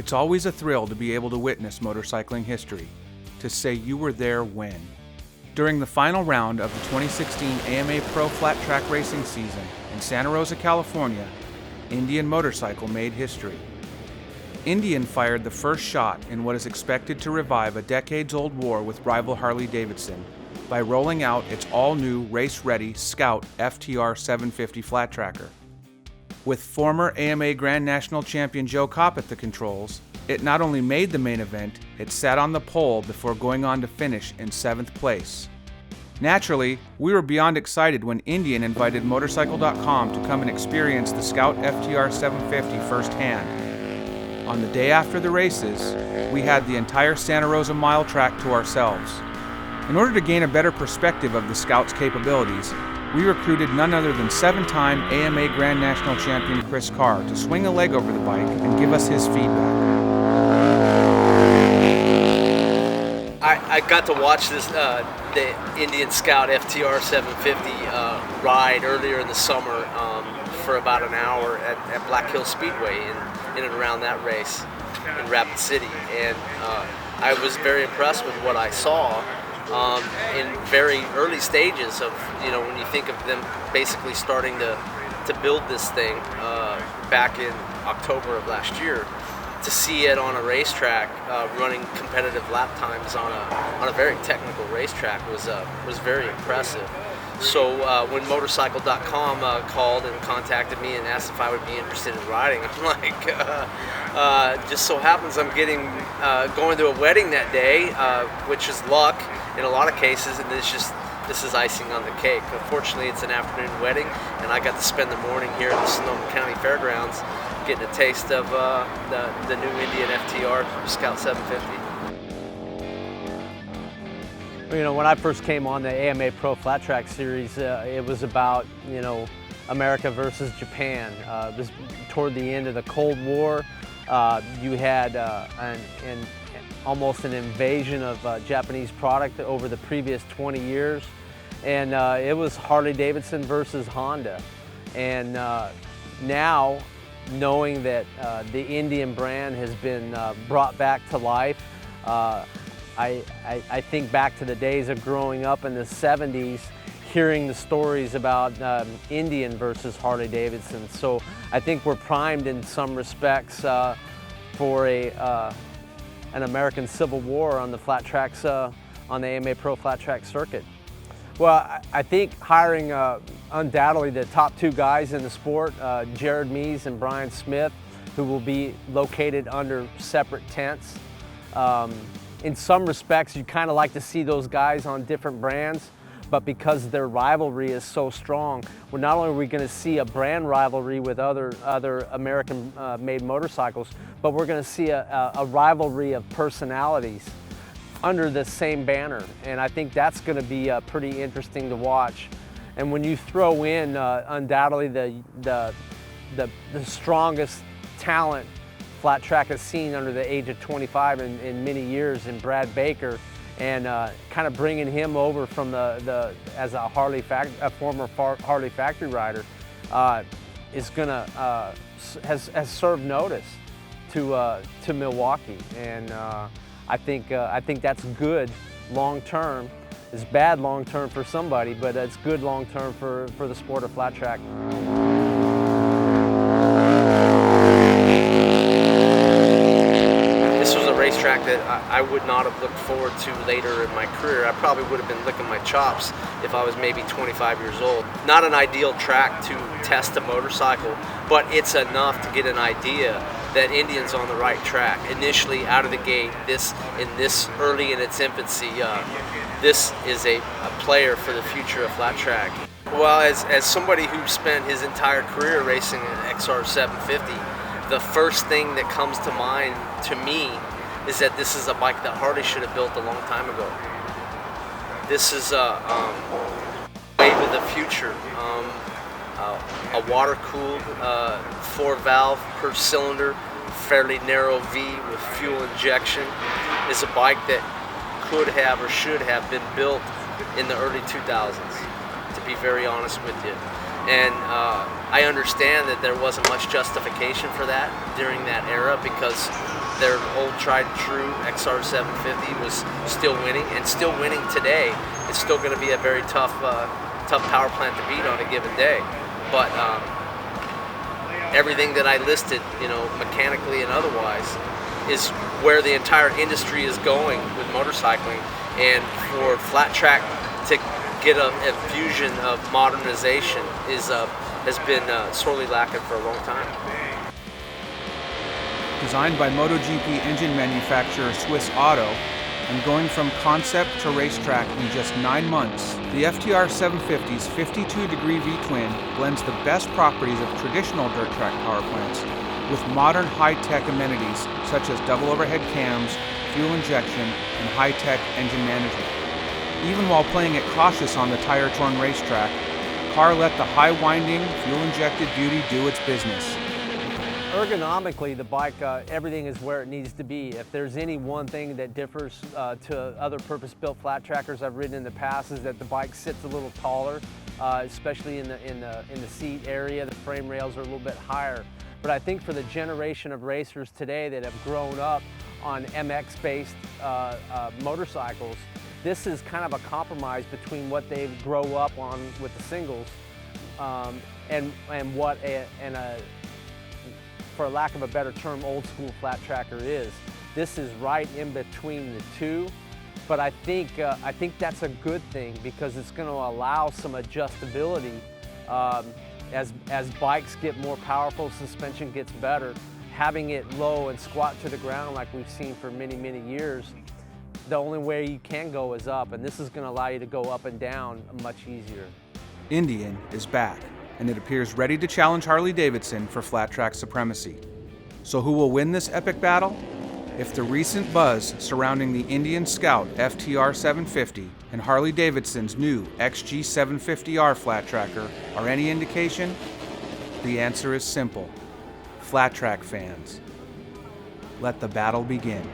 It's always a thrill to be able to witness motorcycling history, to say you were there when. During the final round of the 2016 AMA Pro Flat Track Racing season in Santa Rosa, California, Indian Motorcycle made history. Indian fired the first shot in what is expected to revive a decades-old war with rival Harley-Davidson by rolling out its all-new race-ready Scout FTR750 flat tracker. With former AMA Grand National Champion Joe Kopp at the controls, it not only made the main event, it sat on the pole before going on to finish in 7th place. Naturally, we were beyond excited when Indian invited Motorcycle.com to come and experience the Scout FTR750 firsthand. On the day after the races, we had the entire Santa Rosa mile track to ourselves. In order to gain a better perspective of the Scout's capabilities, we recruited none other than 7-time AMA Grand National Champion Chris Carr to swing a leg over the bike and give us his feedback. I got to watch this the Indian Scout FTR750 ride earlier in the summer for about an hour at Black Hill Speedway in and around that race in Rapid City, and I was very impressed with what I saw. In very early stages of, when you think of them basically starting to build this thing back in October of last year, to see it on a racetrack running competitive lap times on a very technical racetrack was very impressive. So when Motorcycle.com called and contacted me and asked if I would be interested in riding, I'm like, just so happens I'm going to a wedding that day, which is luck in a lot of cases, and this is icing on the cake. Unfortunately, it's an afternoon wedding, and I got to spend the morning here at the Sonoma County Fairgrounds getting a taste of the new Indian FTR Scout 750. When I first came on the AMA Pro Flat Track Series, it was about, America versus Japan. It was toward the end of the Cold War. You had almost an invasion of Japanese product over the previous 20 years. And it was Harley-Davidson versus Honda. And now, knowing that the Indian brand has been brought back to life, I think back to the days of growing up in the 70s, hearing the stories about Indian versus Harley-Davidson. So I think we're primed in some respects for an American Civil War on the flat tracks, on the AMA Pro Flat Track circuit. Well, I think hiring undoubtedly the top 2 guys in the sport, Jared Mees and Brian Smith, who will be located under separate tents. In some respects, you kind of like to see those guys on different brands, but because their rivalry is so strong, not only are we going to see a brand rivalry with other American-made motorcycles, but we're going to see a rivalry of personalities under the same banner, and I think that's going to be pretty interesting to watch. And when you throw in undoubtedly the strongest talent flat track has seen under the age of 25 in many years in Brad Baker, and kind of bringing him over from as a former Harley factory rider, has served notice to Milwaukee, and I think that's good long term. It's bad long term for somebody, but it's good long term for the sport of flat track. This was a racetrack that I would not have looked forward to later in my career. I probably would have been licking my chops if I was maybe 25 years old. Not an ideal track to test a motorcycle, but it's enough to get an idea that Indian's on the right track. Initially, out of the gate, this early in its infancy, this is a player for the future of flat track. Well, as somebody who spent his entire career racing an XR750, the first thing that comes to mind to me is that this is a bike that Harley should have built a long time ago. This is a wave of the future. A water-cooled 4-valve per cylinder, fairly narrow V with fuel injection is a bike that could have or should have been built in the early 2000s, to be very honest with you. And I understand that there wasn't much justification for that during that era because their old tried and true XR750 was still winning, and still winning today. It's still going to be a very tough power plant to beat on a given day. But everything that I listed, mechanically and otherwise, is where the entire industry is going with motorcycling. And for flat track to get a fusion of modernization has been sorely lacking for a long time. Designed by MotoGP engine manufacturer Swiss Auto, and going from concept to racetrack in just 9 months, the FTR750's 52-degree V-twin blends the best properties of traditional dirt track power plants with modern high-tech amenities such as double overhead cams, fuel injection, and high-tech engine management. Even while playing it cautious on the tire-torn racetrack, Carr let the high-winding, fuel-injected beauty do its business. Ergonomically, the bike, everything is where it needs to be. If there's any one thing that differs to other purpose-built flat trackers I've ridden in the past, is that the bike sits a little taller, especially in the seat area. The frame rails are a little bit higher. But I think for the generation of racers today that have grown up on MX-based motorcycles, this is kind of a compromise between what they grow up on with the singles and what for lack of a better term, old school flat tracker is. This is right in between the two, but I think that's a good thing because it's going to allow some adjustability as bikes get more powerful, suspension gets better. Having it low and squat to the ground like we've seen for many, many years, the only way you can go is up, and this is going to allow you to go up and down much easier. Indian is back, and it appears ready to challenge Harley-Davidson for flat track supremacy. So who will win this epic battle? If the recent buzz surrounding the Indian Scout FTR750 and Harley-Davidson's new XG750R flat tracker are any indication, the answer is simple. Flat track fans, let the battle begin.